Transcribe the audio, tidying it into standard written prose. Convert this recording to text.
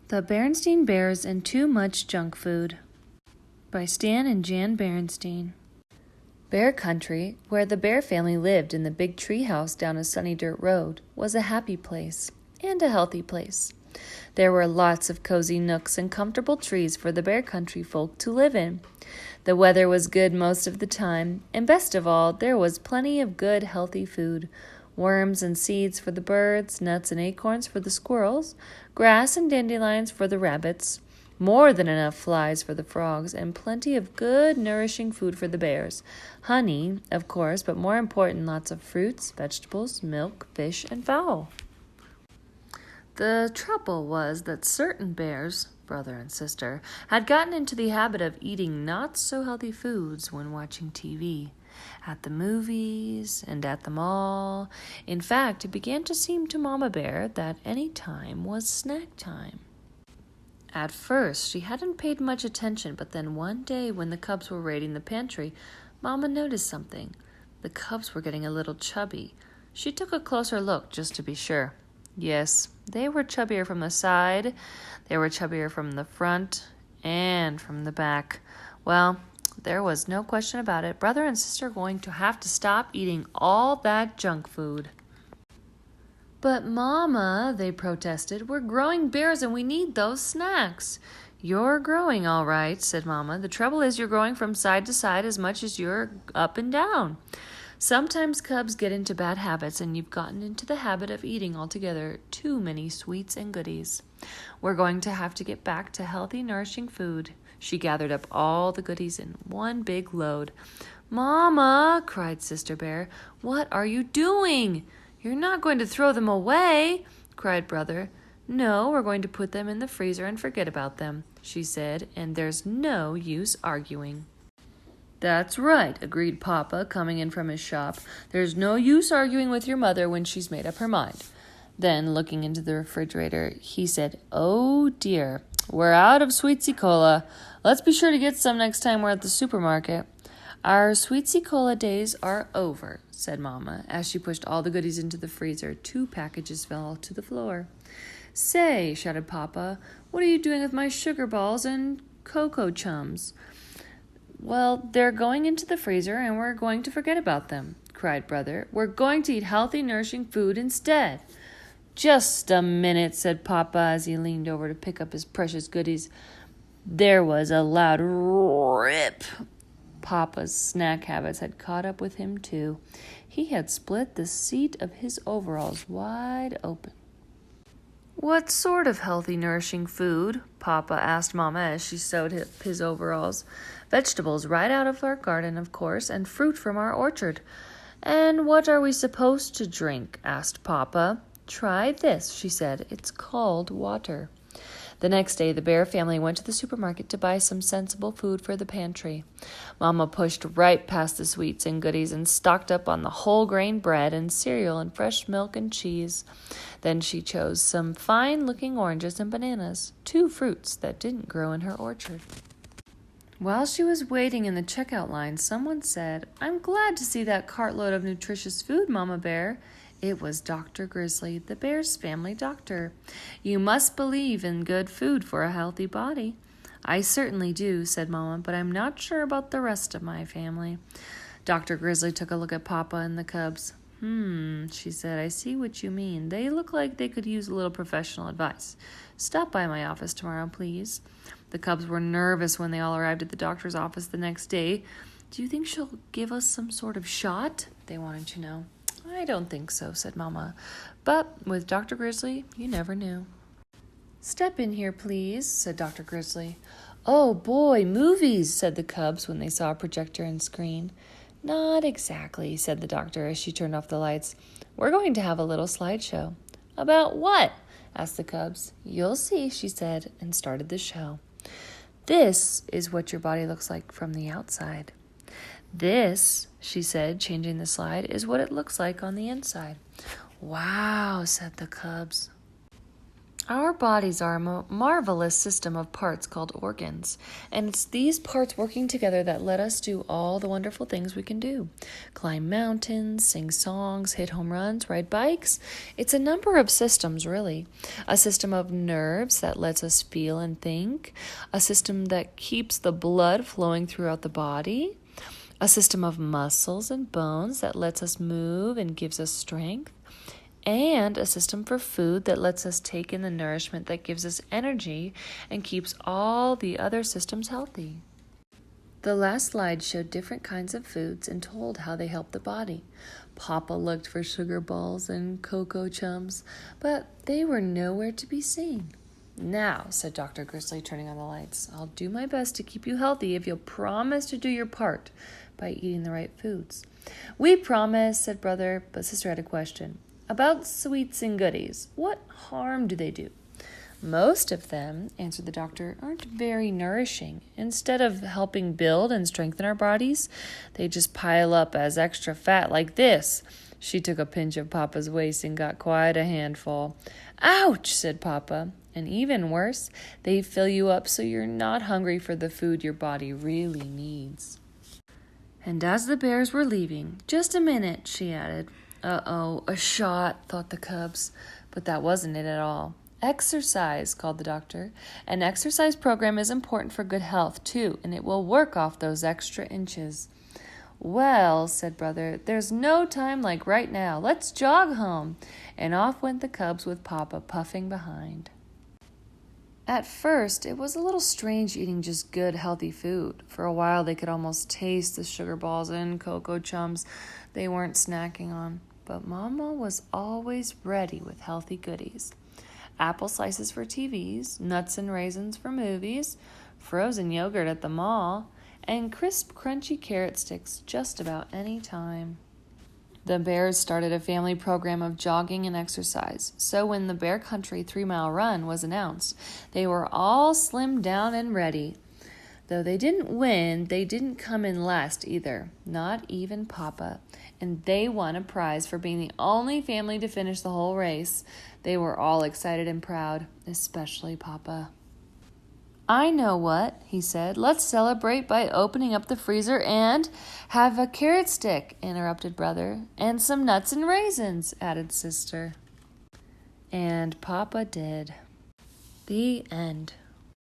The Berenstain Bears and Too Much Junk Food by Stan and Jan Berenstain. Bear Country, where the Bear family lived in the big tree house down a sunny dirt road, was a happy place and a healthy place. There were lots of cozy nooks and comfortable trees for the Bear Country folk to live in. The weather was good most of the time, and best of all, there was plenty of good, healthy food. Worms and seeds for the birds, nuts and acorns for the squirrels, grass and dandelions for the rabbits, more than enough flies for the frogs, and plenty of good, nourishing food for the bears. Honey, of course, but more important, lots of fruits, vegetables, milk, fish, and fowl. The trouble was that certain bears, brother and sister, had gotten into the habit of eating not-so-healthy foods when watching TV. At the movies and at the mall. In fact, it began to seem to Mama Bear that any time was snack time. At first, she hadn't paid much attention, but then one day when the cubs were raiding the pantry, Mama noticed something. The cubs were getting a little chubby. She took a closer look just to be sure. Yes, they were chubbier from the side, they were chubbier from the front, and from the back. Well, there was no question about it. Brother and sister are going to have to stop eating all that junk food. But Mama, they protested, we're growing bears and we need those snacks. You're growing all right, said Mama. The trouble is you're growing from side to side as much as you're up and down. Sometimes cubs get into bad habits and you've gotten into the habit of eating altogether too many sweets and goodies. We're going to have to get back to healthy, nourishing food. She gathered up all the goodies in one big load. Mama, cried Sister Bear, what are you doing? You're not going to throw them away, cried Brother. No, we're going to put them in the freezer and forget about them, she said, and there's no use arguing. That's right, agreed Papa, coming in from his shop. There's no use arguing with your mother when she's made up her mind. Then, looking into the refrigerator, he said, oh dear, we're out of Sweetsy Cola. Let's be sure to get some next time we're at the supermarket. Our Sweetsy Cola days are over, said Mama, as she pushed all the goodies into the freezer. 2 packages fell to the floor. Say, shouted Papa, what are you doing with my sugar balls and cocoa chums? Well, they're going into the freezer and we're going to forget about them, cried Brother. We're going to eat healthy, nourishing food instead. Just a minute, said Papa as he leaned over to pick up his precious goodies. There was a loud rip. Papa's snack habits had caught up with him, too. He had split the seat of his overalls wide open. What sort of healthy, nourishing food? Papa asked Mama as she sewed his overalls. Vegetables right out of our garden, of course, and fruit from our orchard. And what are we supposed to drink? Asked Papa. Try this, she said. It's called water. The next day, the Bear family went to the supermarket to buy some sensible food for the pantry. Mama pushed right past the sweets and goodies and stocked up on the whole grain bread and cereal and fresh milk and cheese. Then she chose some fine-looking oranges and bananas, 2 fruits that didn't grow in her orchard. While she was waiting in the checkout line, someone said, I'm glad to see that cartload of nutritious food, Mama Bear. It was Dr. Grizzly, the bear's family doctor. You must believe in good food for a healthy body. I certainly do, said Mama, but I'm not sure about the rest of my family. Dr. Grizzly took a look at Papa and the cubs. She said, I see what you mean. They look like they could use a little professional advice. Stop by my office tomorrow, please. The cubs were nervous when they all arrived at the doctor's office the next day. Do you think she'll give us some sort of shot? They wanted to know. I don't think so, said Mama. But with Dr. Grizzly, you never knew. Step in here, please, said Dr. Grizzly. Oh, boy, movies, said the cubs when they saw a projector and screen. Not exactly, said the doctor as she turned off the lights. We're going to have a little slideshow. About what? Asked the cubs. You'll see, she said, and started the show. This is what your body looks like from the outside. This, she said, changing the slide, is what it looks like on the inside. Wow, said the cubs. Our bodies are a marvelous system of parts called organs, and it's these parts working together that let us do all the wonderful things we can do. Climb mountains, sing songs, hit home runs, ride bikes. It's a number of systems, really. A system of nerves that lets us feel and think, a system that keeps the blood flowing throughout the body, a system of muscles and bones that lets us move and gives us strength, and a system for food that lets us take in the nourishment that gives us energy and keeps all the other systems healthy. The last slide showed different kinds of foods and told how they help the body. Papa looked for sugar balls and cocoa chums, but they were nowhere to be seen. Now, said Dr. Grizzly, turning on the lights, I'll do my best to keep you healthy if you'll promise to do your part by eating the right foods. We promise, said Brother, but Sister had a question. About sweets and goodies, what harm do they do? Most of them, answered the doctor, aren't very nourishing. Instead of helping build and strengthen our bodies, they just pile up as extra fat like this. She took a pinch of Papa's waist and got quite a handful. Ouch, said Papa. And even worse, they fill you up so you're not hungry for the food your body really needs. And as the bears were leaving, just a minute, she added. Uh-oh, a shot, thought the cubs. But that wasn't it at all. Exercise, called the doctor. An exercise program is important for good health, too, and it will work off those extra inches. Well, said Brother, there's no time like right now. Let's jog home. And off went the cubs with Papa puffing behind. At first, it was a little strange eating just good, healthy food. For a while, they could almost taste the sugar balls and cocoa chums they weren't snacking on. But Mama was always ready with healthy goodies. Apple slices for TVs, nuts and raisins for movies, frozen yogurt at the mall, and crisp, crunchy carrot sticks just about any time. The bears started a family program of jogging and exercise, so when the Bear Country 3-mile run was announced, they were all slimmed down and ready. Though they didn't win, they didn't come in last either, not even Papa, and they won a prize for being the only family to finish the whole race. They were all excited and proud, especially Papa. I know what, he said. Let's celebrate by opening up the freezer and have a carrot stick, interrupted Brother. And some nuts and raisins, added Sister. And Papa did. The end.